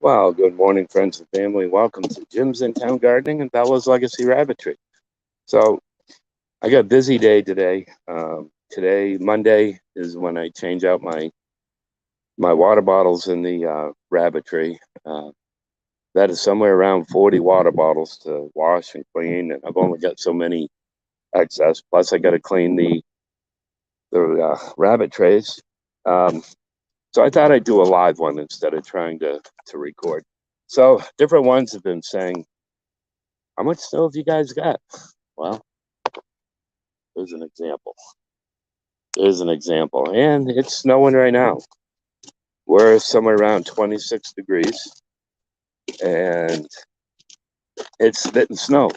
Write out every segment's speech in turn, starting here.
Well, good morning, friends and family. Welcome to Jim's in Town Gardening and Bella's Legacy Rabbitry. So, I got a busy day today. Today, Monday, is when I change out my water bottles in the Rabbitry. That is somewhere around 40 water bottles to wash and clean, and I've only got so many excess. Plus, I got to clean the rabbit trays. So I thought I'd do a live one instead of trying to record. So different ones have been saying, how much snow have you guys got? Well, there's an example. And it's snowing right now. We're somewhere around 26 degrees, and it's spitting snow.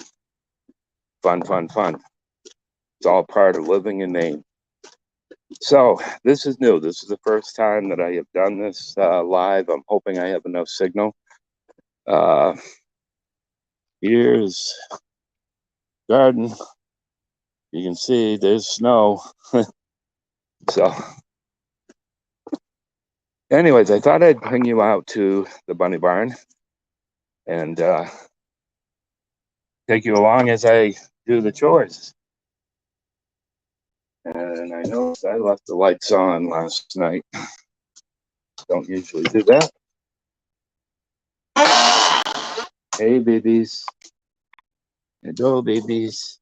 Fun. It's all part of living in Maine. So this is new. This is the first time that I have done this live. I'm hoping I have enough signal. Here's garden. You can see there's snow. So anyways, I thought I'd bring you out to the bunny barn and take you along as I do the chores. And I noticed I left the lights on last night. Don't usually do that. Hey, babies. Hello, babies.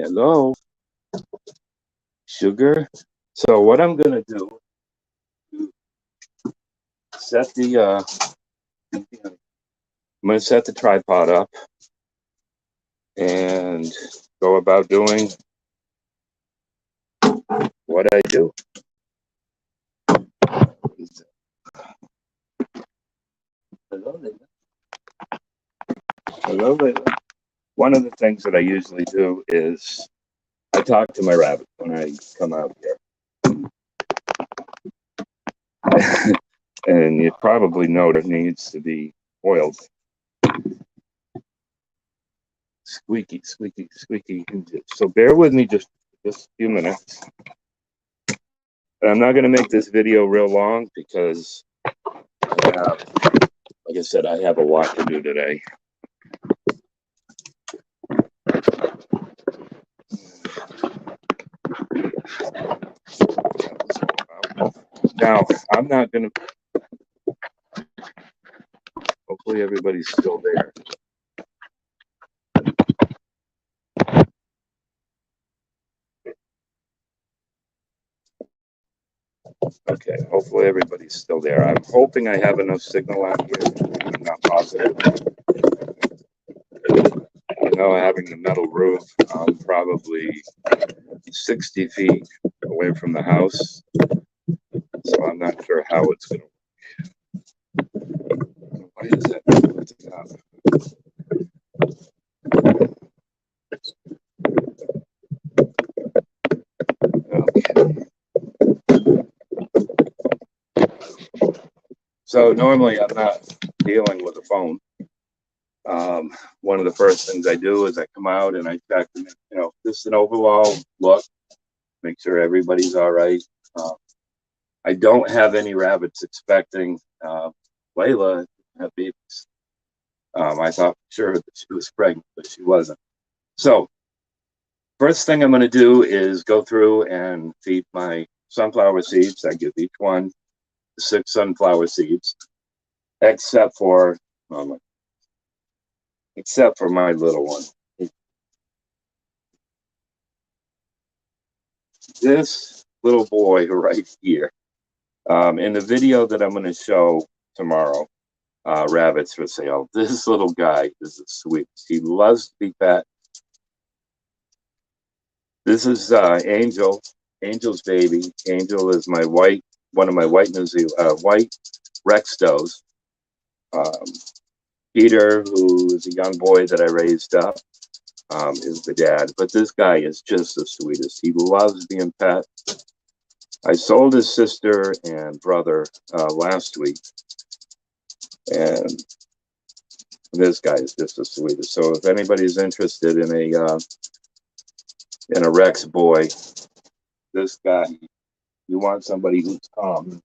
Hello. Sugar. So what I'm going to do, I'm going to set the tripod up and go about doing what I do. Hello, Layla. Hello, Layla. One of the things that I usually do is I talk to my rabbit when I come out here. And you probably know it needs to be oiled. Squeaky. So bear with me just a few minutes. And I'm not going to make this video real long because, like I said, I have a lot to do today. Now, I'm not going to, hopefully everybody's still there. Okay, hopefully everybody's still there. I'm hoping I have enough signal out here. I'm not positive. I know having the metal roof, I'm probably 60 feet away from the house. So I'm not sure how it's going to work. Why is that? Okay. So normally I'm not dealing with a phone. One of the first things I do is I come out and I check, just an overall look, make sure everybody's all right. I don't have any rabbits expecting Layla to have babies. I thought sure that she was pregnant, but she wasn't. So first thing I'm going to do is go through and feed my sunflower seeds. I give each one 6 sunflower seeds, except for my little one. This little boy right here. In the video that I'm going to show tomorrow, rabbits for sale. This little guy is the sweetest. He loves to be pet. This is Angel. Angel's baby. Angel is one of my white Rex does. Peter, who is a young boy that I raised up, is the dad. But this guy is just the sweetest. He loves being pet. I sold his sister and brother last week, and this guy is just the sweetest. So if anybody's interested in a Rex boy, this guy, you want somebody who's calm.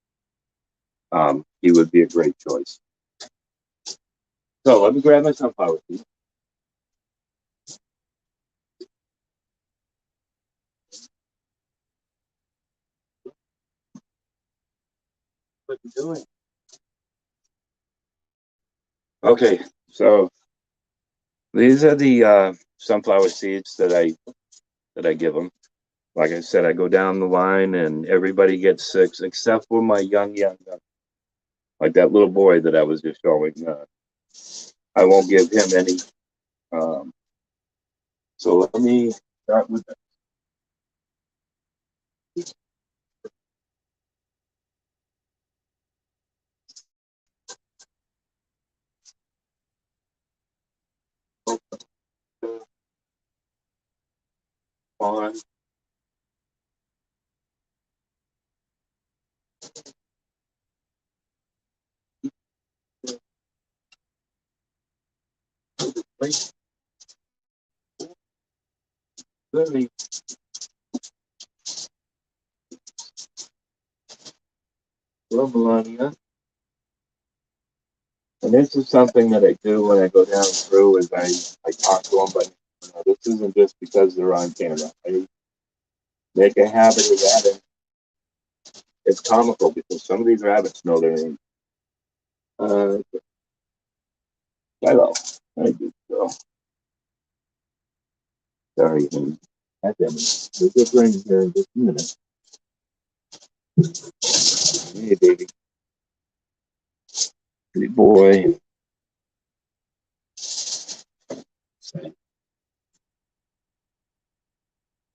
he would be a great choice. So let me grab my sunflower seed. What you doing? Okay, so these are the sunflower seeds that I give them. Like I said, I go down the line and everybody gets 6, except for my young, like that little boy that I was just showing. I won't give him any. Um, so let me start with the on. Lily, Melania. And this is something that I do when I go down through is I talk to them, but this isn't just because they're on camera. I make a habit of that, and it's comical because some of these rabbits know their name. Uh, Hello. I do so. Sorry, honey. God damn it. We'll get rain here in just a minute. Hey, baby. Good boy.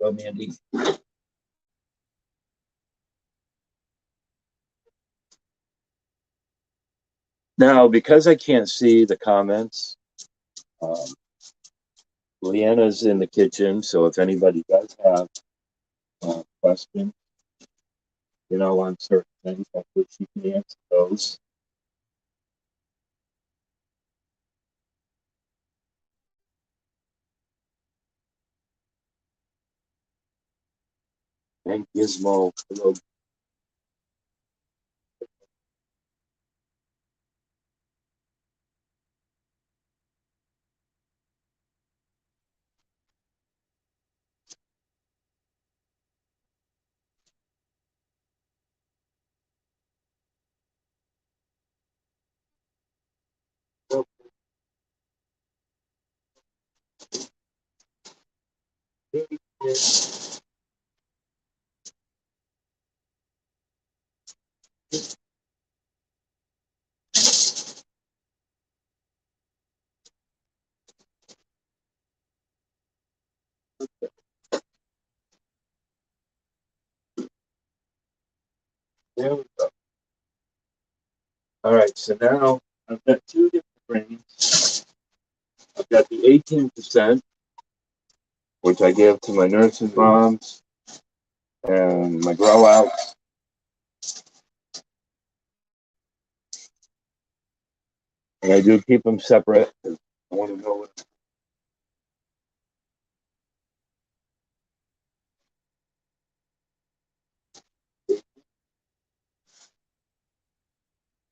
Love Andy. Now, because I can't see the comments, um, Leanna's in the kitchen, so if anybody does have questions, on certain things, hopefully she can answer those. And Gizmo, hello. There we go. All right, so now I've got two different grains. I've got the 18%, which I give to my nursing moms and my grow out. And I do keep them separate because I want to know what.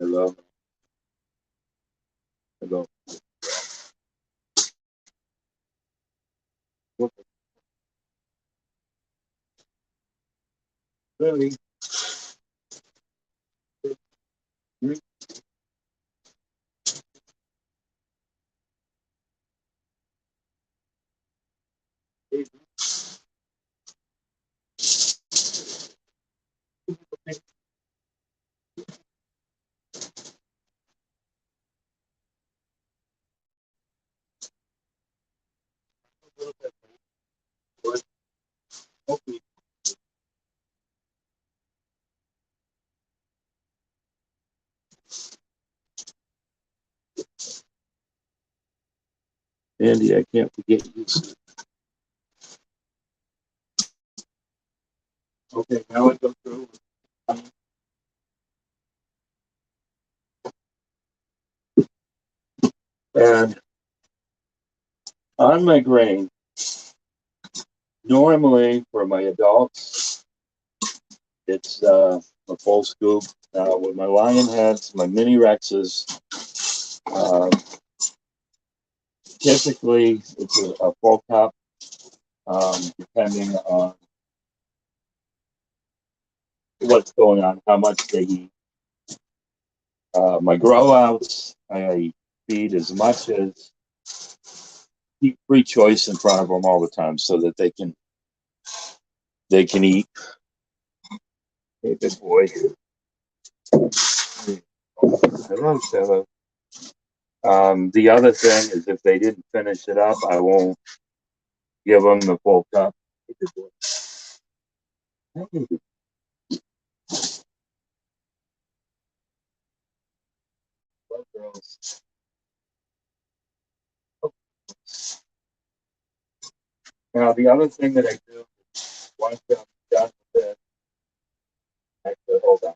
Hello. Hello. Really? Andy, I can't forget you. Okay, now I go through. And on my grain, normally for my adults, it's a full scoop. Now with my lion heads, my mini Rexes, uh, typically it's a full cup, depending on what's going on, how much they eat. My grow outs, I feed as much as keep free choice in front of them all the time so that they can eat. Hey, good boy. Hello, Stella. The other thing is if they didn't finish it up, I won't give them the full cup. Hey, good boy. Hey. Love girls. Now, the other thing that I do once I'm done with it, actually, hold on.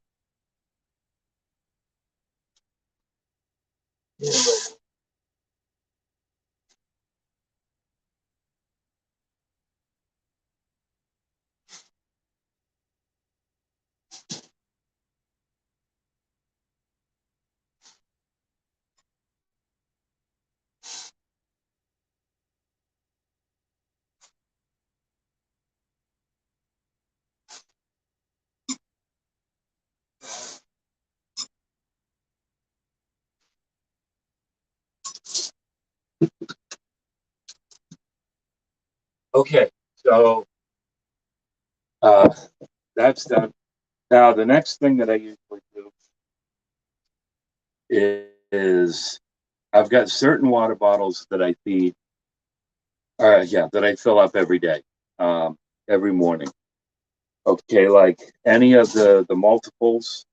Okay, so uh, that's done. Now, the next thing that I usually do is I've got certain water bottles that I feed, that I fill up every day, every morning. Okay, like any of the multiples,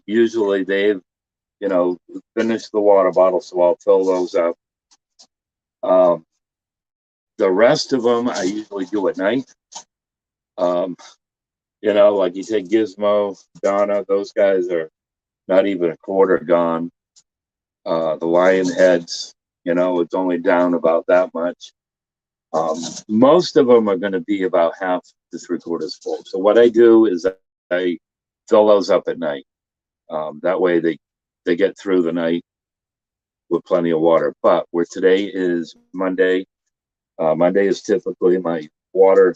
usually they've finished the water bottle, so I'll fill those up. Um, the rest of them I usually do at night. Um, like you take Gizmo, Donna, those guys are not even a quarter gone. The lion heads, it's only down about that much. Most of them are going to be about half to three quarters full. So what I do is I fill those up at night. That way they get through the night with plenty of water. But where today is Monday, Monday is typically my water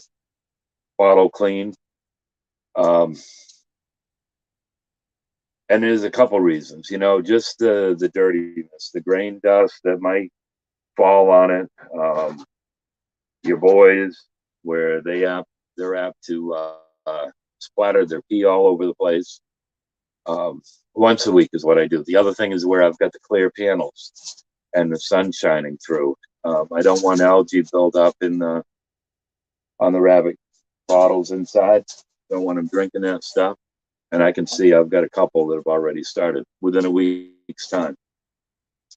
bottle clean. And there's a couple reasons, just the dirtiness, the grain dust that might fall on it. Your boys, where they're apt to splatter their pee all over the place. Once a week is what I do. The other thing is where I've got the clear panels and the sun shining through. I don't want algae build up on the rabbit bottles inside. Don't want them drinking that stuff. And I can see I've got a couple that have already started within a week's time.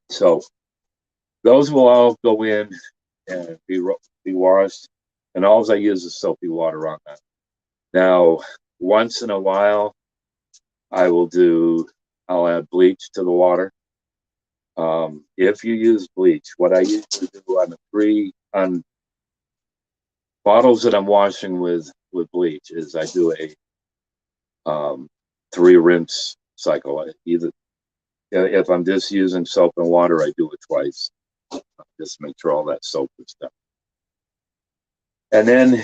So those will all go in and be washed. And all I use is soapy water on that. Now, once in a while, I'll add bleach to the water. If you use bleach, what I usually do on bottles that I'm washing with bleach is I do a 3 rinse cycle. Either if I'm just using soap and water, I do it twice. Just make sure all that soap is done. And then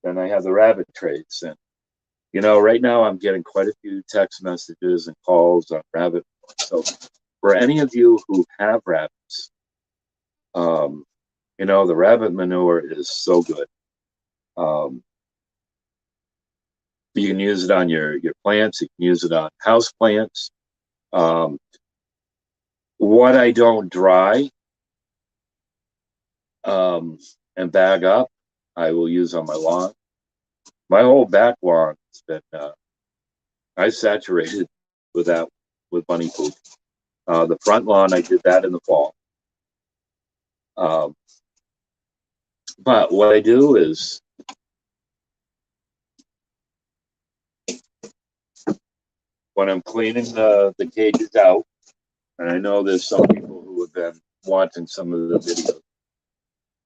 then I have the rabbit trays. And right now I'm getting quite a few text messages and calls on rabbit. So for any of you who have rabbits, the rabbit manure is so good. You can use it on your plants. You can use it on house plants. What I don't dry and bag up, I will use on my lawn. My whole back lawn has been I saturated with bunny poop. The front lawn, I did that in the fall. But what I do is when I'm cleaning the cages out, and I know there's some people who have been watching some of the videos.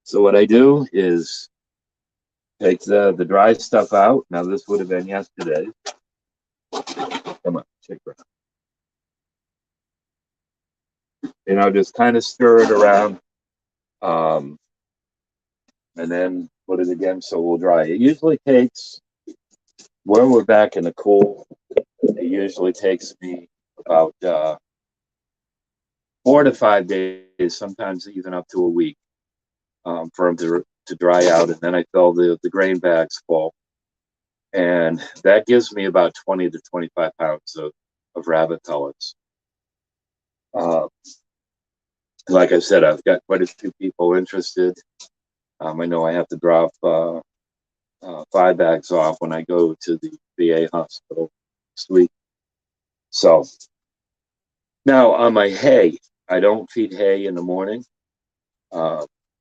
So what I do is Take the dry stuff out. Now this would have been yesterday. Come on, shake her. Just kind of stir it around, and then put it again so we'll dry. It usually takes, when we're back in the cool, it usually takes me about 4 to 5 days, sometimes even up to a week, for them to dry out, and then I fill the grain bags full, and that gives me about 20 to 25 pounds of rabbit pellets. Like I said, I've got quite a few people interested. I know I have to drop 5 bags off when I go to the VA hospital next week. So now on my hay, I don't feed hay in the morning.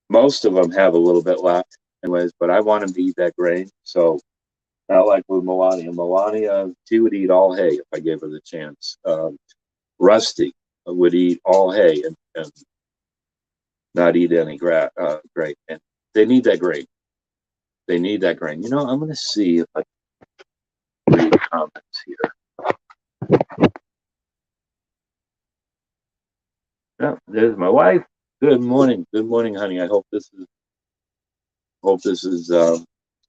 Most of them have a little bit left anyways, but I want them to eat that grain. So not like with Melania. Melania, she would eat all hay if I gave her the chance. Rusty would eat all hay and not eat any grain. And they need that grain. They need that grain. I'm going to see if I can read comments here. Yeah, there's my wife. Good morning. Good morning, honey. I hope this is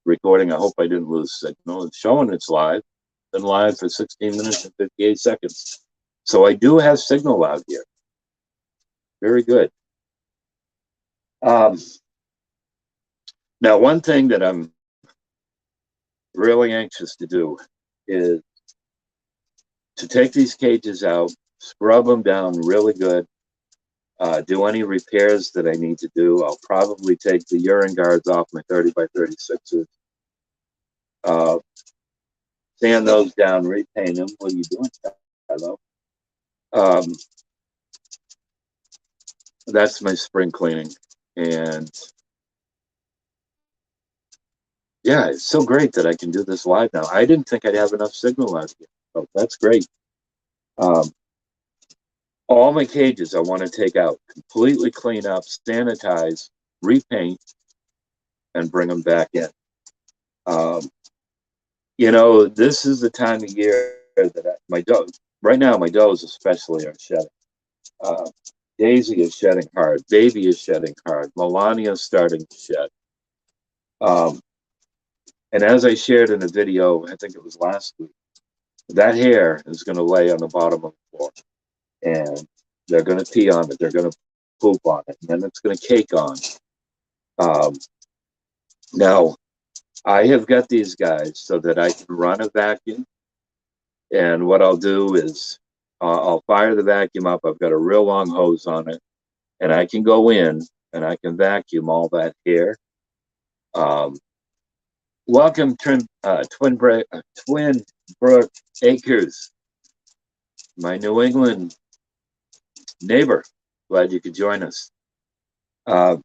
recording. I hope I didn't lose signal. It's showing it's live. Been live for 16 minutes and 58 seconds. So I do have signal out here. Very good. Now, one thing that I'm really anxious to do is to take these cages out, scrub them down really good, do any repairs that I need to do. I'll probably take the urine guards off my 30 by 36s, sand those down, repaint them. What are you doing, Hello? That's my spring cleaning. And yeah, it's so great that I can do this live now. I didn't think I'd have enough signal out here. So that's great. All my cages I want to take out, completely clean up, sanitize, repaint, and bring them back in. This is the time of year that my does, right now, my does especially are shedding. Daisy is shedding hard. Baby is shedding hard. Melania is starting to shed. And as I shared in a video, I think it was last week, that hair is going to lay on the bottom of the floor. And they're going to pee on it. They're going to poop on it. And then it's going to cake on. Now, I have got these guys so that I can run a vacuum. And what I'll do is I'll fire the vacuum up. I've got a real long hose on it. And I can go in and I can vacuum all that hair. Welcome, Twin Brook Acres, my New England neighbor. Glad you could join us. For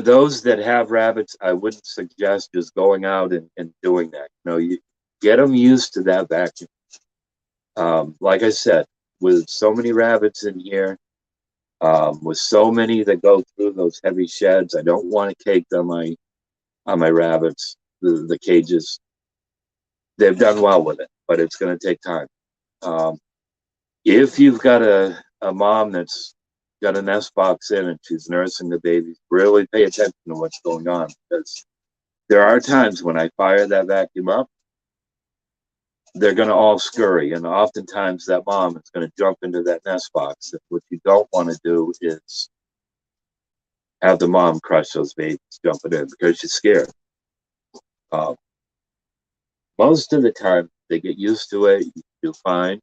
those that have rabbits, I wouldn't suggest just going out and doing that. You get them used to that vacuum. Like I said, with so many rabbits in here, with so many that go through those heavy sheds, I don't want to cake them on my rabbits, the cages. They've done well with it, but it's going to take time. If you've got a mom that's got a nest box in and she's nursing the babies, really pay attention to what's going on, because there are times when I fire that vacuum up, they're going to all scurry, and oftentimes that mom is going to jump into that nest box. And what you don't want to do is have the mom crush those babies jumping in because she's scared. Most of the time, they get used to it. You do fine.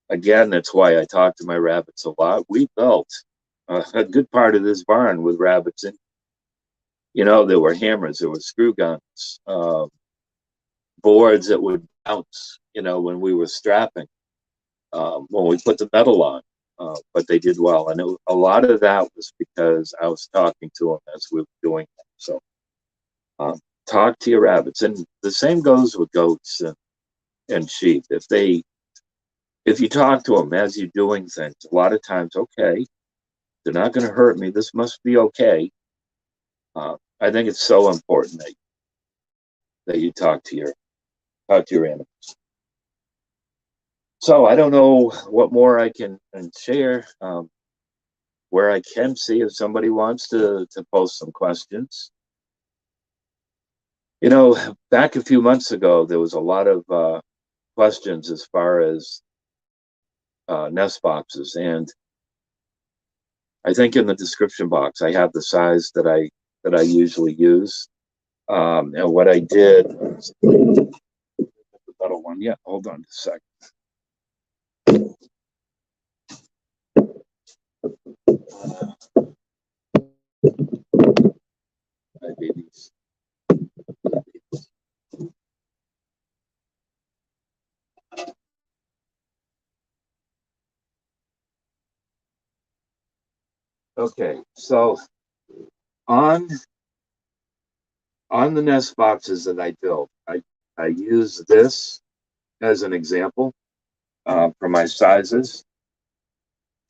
Again, that's why I talk to my rabbits a lot. We built a good part of this barn with rabbits in. There were hammers, there were screw guns, boards that would bounce, when we were strapping, when we put the metal on. But they did well. And a lot of that was because I was talking to them as we were doing it. So talk to your rabbits. And the same goes with goats and sheep. If you talk to them as you're doing things, a lot of times, okay, they're not going to hurt me. This must be okay. I think it's so important that you talk to your animals. So I don't know what more I can share. Where I can see if somebody wants to post some questions. You know, back a few months ago, there was a lot of questions as far as nest boxes, and I think in the description box I have the size that I usually use. And what I did, the metal one. Yeah, hold on a sec. My babies. Okay, so on on the nest boxes that I built, I use this as an example for my sizes.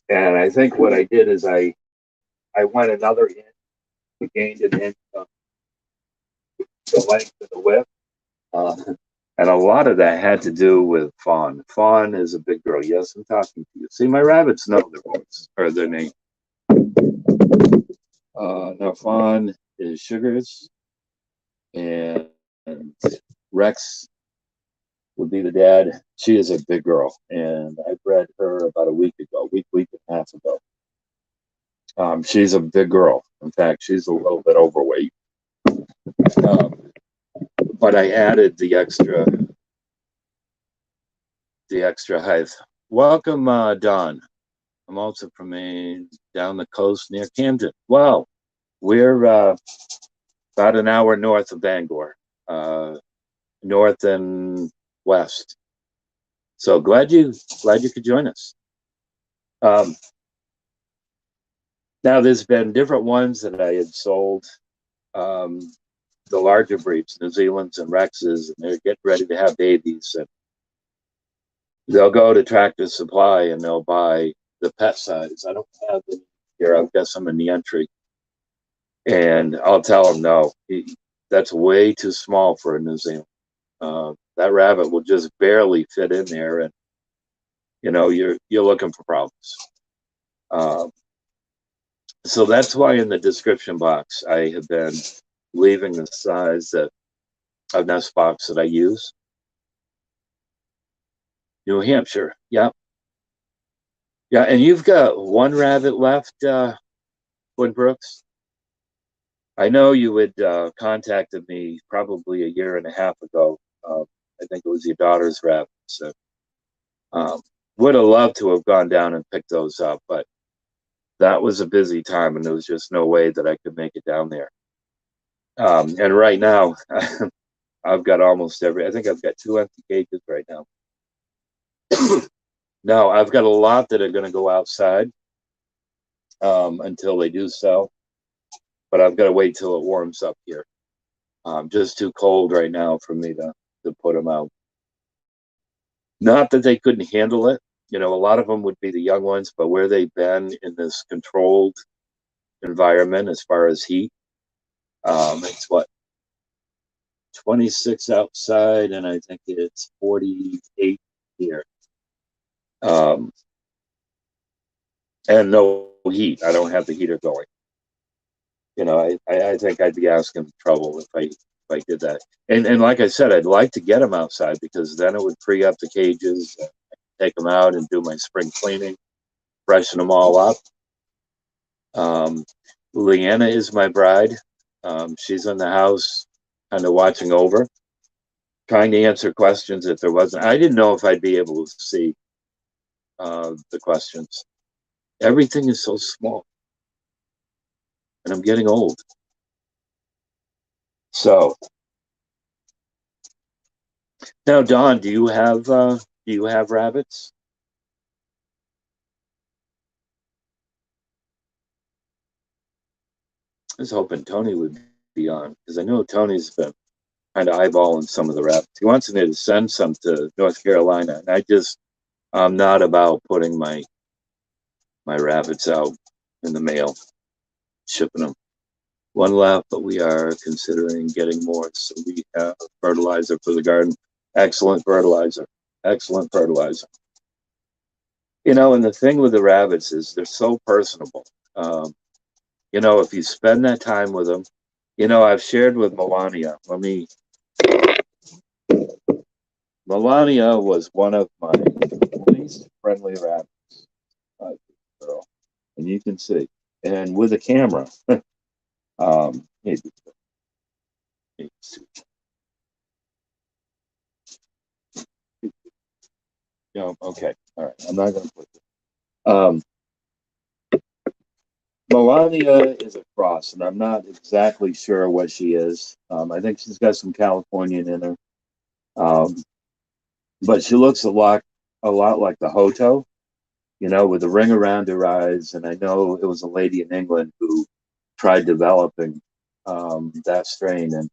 And I think what I did is I went another inch, gained an inch of the length and the width. Uh, and a lot of that had to do with Fawn. Fawn is a big girl. Yes, I'm talking to you. See, my rabbits know their voice or their name. Now, Fawn is Sugars, and Rex would be the dad. She is a big girl, and I bred her about a week ago, week and a half ago. She's a big girl. In fact, she's a little bit overweight. Um, but I added the extra height. Welcome, Don. I'm also from down the coast near Camden. Wow, we're about an hour north of Bangor, north and west. So glad you could join us. Um, Now there's been different ones that I had sold. Um, the larger breeds, New Zealand's and Rexes, and they're getting ready to have babies. And they'll go to Tractor Supply and they'll buy the pet size. I don't have them here. I've got some in the entry. And I'll tell them, no, that's way too small for a New Zealand. That rabbit will just barely fit in there. And, you know, you're looking for problems. Um, so that's why in the description box, I have been leaving the size of nest box that I use. New Hampshire. Yeah. Yeah. And you've got one rabbit left, Twin Brooks. I know you had contacted me probably a year and a half ago. I think it was your daughter's rabbit. So um, would have loved to have gone down and picked those up, but that was a busy time and there was just no way that I could make it down there. And right now, I've got almost I think I've got 2 empty cages right now. Now, I've got a lot that are going to go outside until they do sell, but I've got to wait till it warms up here. Just too cold right now for me to put them out. Not that they couldn't handle it. You know, a lot of them would be the young ones, but where they've been in this controlled environment as far as heat, it's what, 26 outside, and I think it's 48 here. And no heat. I don't have the heater going. You know, I think I'd be asking trouble if I did that. And like I said, I'd like to get them outside because then it would free up the cages, take them out and do my spring cleaning, freshen them all up. Leanna is my bride. She's in the house, kind of watching over, trying to answer questions if there wasn't. I didn't know if I'd be able to see the questions. Everything is so small, and I'm getting old. So now, Don, do you have rabbits? I was hoping Tony would be on because I know Tony's been kind of eyeballing some of the rabbits. He wants me to send some to North Carolina, and I'm not about putting my rabbits out in the mail, shipping them. one left, but we are considering getting more. So we have fertilizer for the garden. Excellent fertilizer. Excellent fertilizer. And the thing with the rabbits is they're so personable. Um, if you spend that time with them, I've shared with Melania. Melania was one of my least friendly rabbits, girl, and you can see. And with a camera, maybe, okay, all right. I'm not going to put it. Melania is a cross, and I'm not exactly sure what she is. I think she's got some Californian in her, but she looks a lot like the Hoto, with the ring around her eyes. And I know it was a lady in England who tried developing that strain, and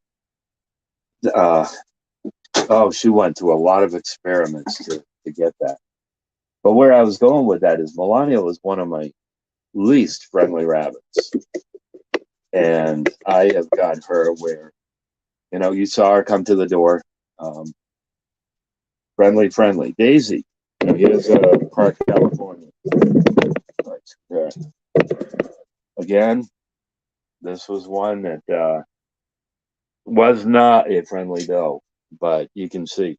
she went through a lot of experiments to get that. But where I was going with that is Melania was one of my least friendly rabbits. And I have got her where, you saw her come to the door. Friendly. Daisy. Here's Park, California. Right there. Again, this was one that was not a friendly doe, but you can see.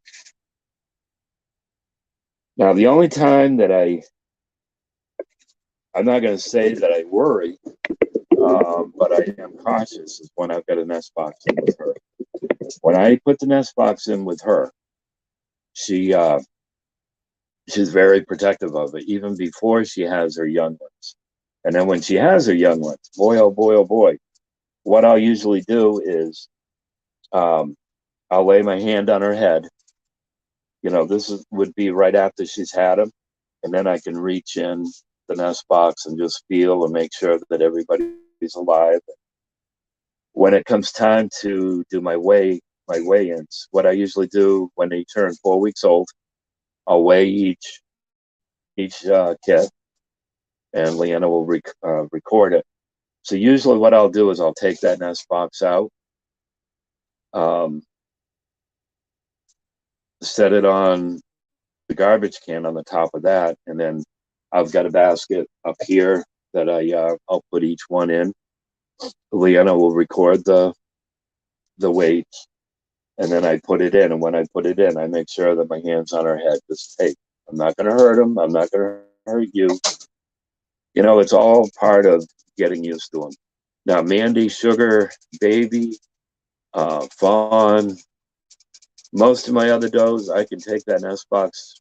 Now, the only time that I'm not going to say that I worry, but I am cautious is when I've got a nest box in with her. When I put the nest box in with her, she's very protective of it, even before she has her young ones. And then when she has her young ones, boy, oh boy, oh boy, what I'll usually do is I'll lay my hand on her head. Would be right after she's had them. And then I can reach in the nest box and just feel and make sure that everybody's alive. When it comes time to do my weigh-ins, what I usually do when they turn 4 weeks old, I'll weigh each kit, and Leanna will record it. So usually what I'll do is I'll take that nest box out, set it on the garbage can on the top of that, and then I've got a basket up here that I'll put each one in. Leanna will record the weight, and then I put it in. And when I put it in, I make sure that my hand's on her head. Just, hey, I'm not going to hurt him. I'm not going to hurt you. It's all part of getting used to them. Now, Mandy, Sugar, Baby, Fawn, most of my other does, I can take that nest box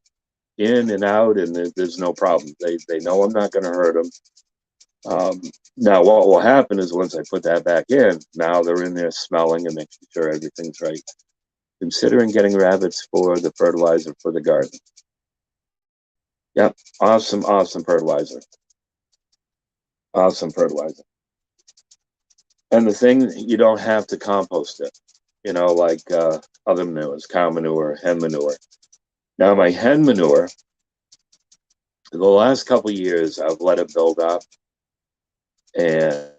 in and out, and there's no problem. They know I'm not going to hurt them. Now, what will happen is once I put that back in, now they're in there smelling and making sure everything's right. Considering getting rabbits for the fertilizer for the garden. Yep, awesome fertilizer. Awesome fertilizer. And the thing, you don't have to compost it, like other manures, cow manure, hen manure. Now, my hen manure, the last couple of years, I've let it build up. And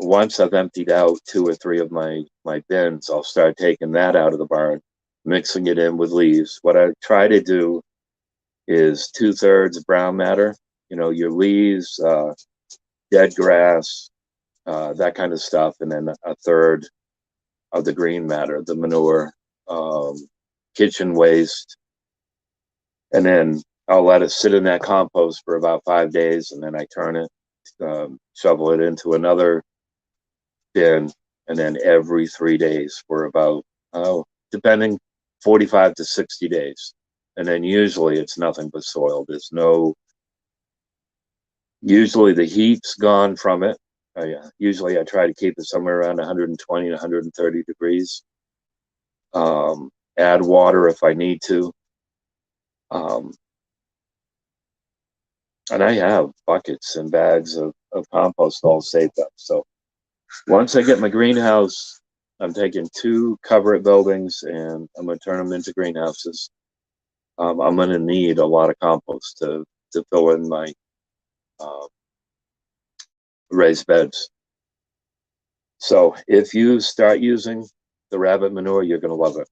once I've emptied out 2 or 3 of my bins, I'll start taking that out of the barn, mixing it in with leaves. What I try to do is 2/3 brown matter, your leaves, dead grass, that kind of stuff, and then 1/3 of the green matter, the manure, kitchen waste. And then I'll let it sit in that compost for about 5 days, and then I turn it, shovel it into another bin, and then every 3 days for about, depending, 45 to 60 days. And then usually it's nothing but soil. Usually the heat's gone from it. Usually I try to keep it somewhere around 120 to 130 degrees. Add water if I need to. And I have buckets and bags of compost all saved up. So once I get my greenhouse, I'm taking 2 cover it buildings, and I'm going to turn them into greenhouses. I'm going to need a lot of compost to fill in my raised beds. So if you start using the rabbit manure, you're going to love it.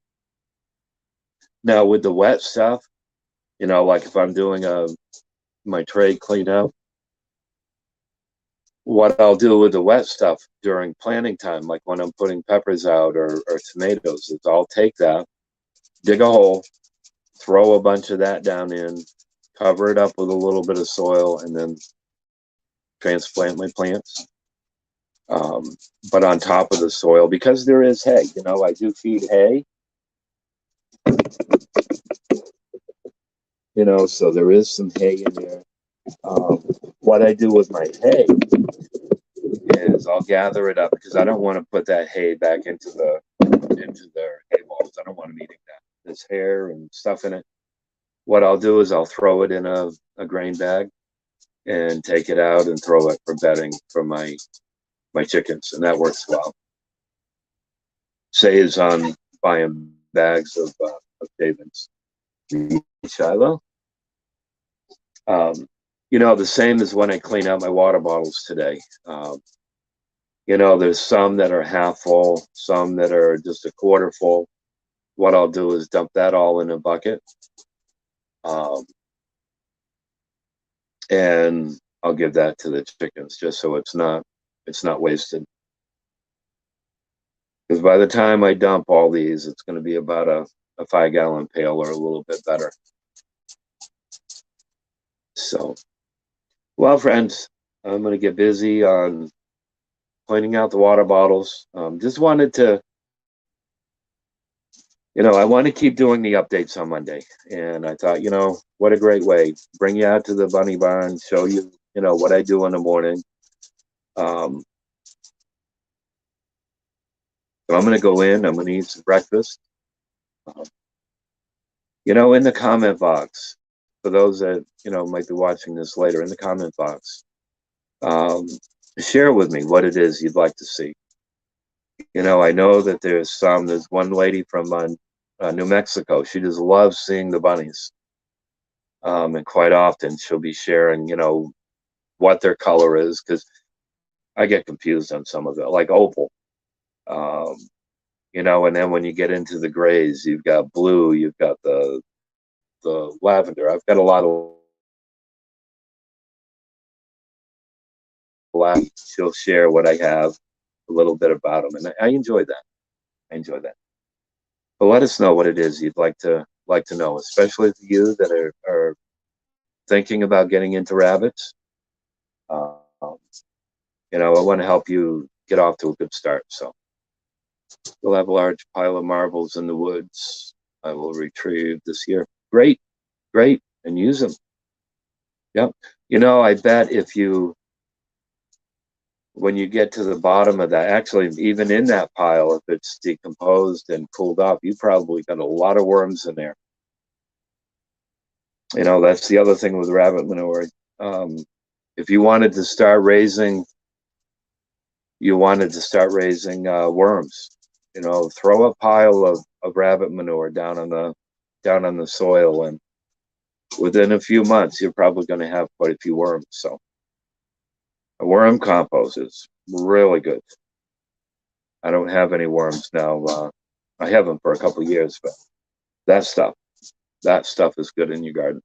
Now with the wet stuff, like if I'm doing my tray cleanup, what I'll do with the wet stuff during planting time, like when I'm putting peppers out or tomatoes, is I'll take that, dig a hole, throw a bunch of that down in, cover it up with a little bit of soil, and then transplant my plants. But on top of the soil, because there is hay, I do feed hay, so there is some hay in there. What I do with my hay is I'll gather it up because I don't want to put that hay back into their hay balls. I don't want them eating that. There's hair and stuff in it. What I'll do is I'll throw it in a grain bag and take it out and throw it for bedding for my chickens, and that works well. Saves on buying bags of shavings. Shiloh. The same as when I clean out my water bottles today. There's some that are half full, some that are just a quarter full. What I'll do is dump that all in a bucket. And I'll give that to the chickens just so it's not wasted. Because by the time I dump all these, it's going to be about a 5-gallon pail or a little bit better. So, well, friends, I'm going to get busy on cleaning out the water bottles. Just wanted to, I want to keep doing the updates on Monday. And I thought, what a great way. Bring you out to the bunny barn, show you, what I do in the morning. So I'm going to go in, I'm going to eat some breakfast. In the comment box, for those that, might be watching this later, in the comment box, share with me what it is you'd like to see. I know that there's one lady from New Mexico. She just loves seeing the bunnies. And quite often she'll be sharing, what their color is, because I get confused on some of it, like opal. And then when you get into the grays, you've got blue, you've got the lavender. I've got a lot of black. She'll share what I have, a little bit about them, and I enjoy that. But let us know what it is you'd like to know, especially for you that are thinking about getting into rabbits. I want to help you get off to a good start. So we'll have a large pile of marbles in the woods I will retrieve this year. Great, and use them. Yep. I bet when you get to the bottom of that, actually, even in that pile, if it's decomposed and cooled off, you probably got a lot of worms in there. That's the other thing with rabbit manure. If you wanted to start raising worms, throw a pile of rabbit manure down on the soil, and within a few months, you're probably going to have quite a few worms. So a worm compost is really good. I don't have any worms now. I have them for a couple of years, but that stuff is good in your garden.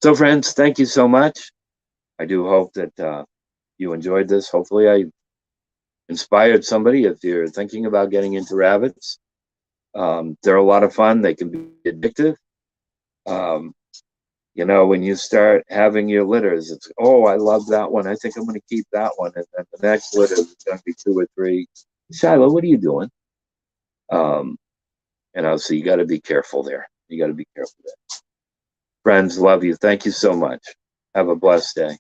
So friends, thank you so much. I do hope that you enjoyed this. Hopefully I inspired somebody if you're thinking about getting into rabbits. They're a lot of fun. They can be addictive. When you start having your litters, it's, oh, I love that one. I think I'm going to keep that one. And then the next litter is going to be 2 or 3. Shiloh, what are you doing? So you got to be careful there. You got to be careful there. Friends, love you. Thank you so much. Have a blessed day.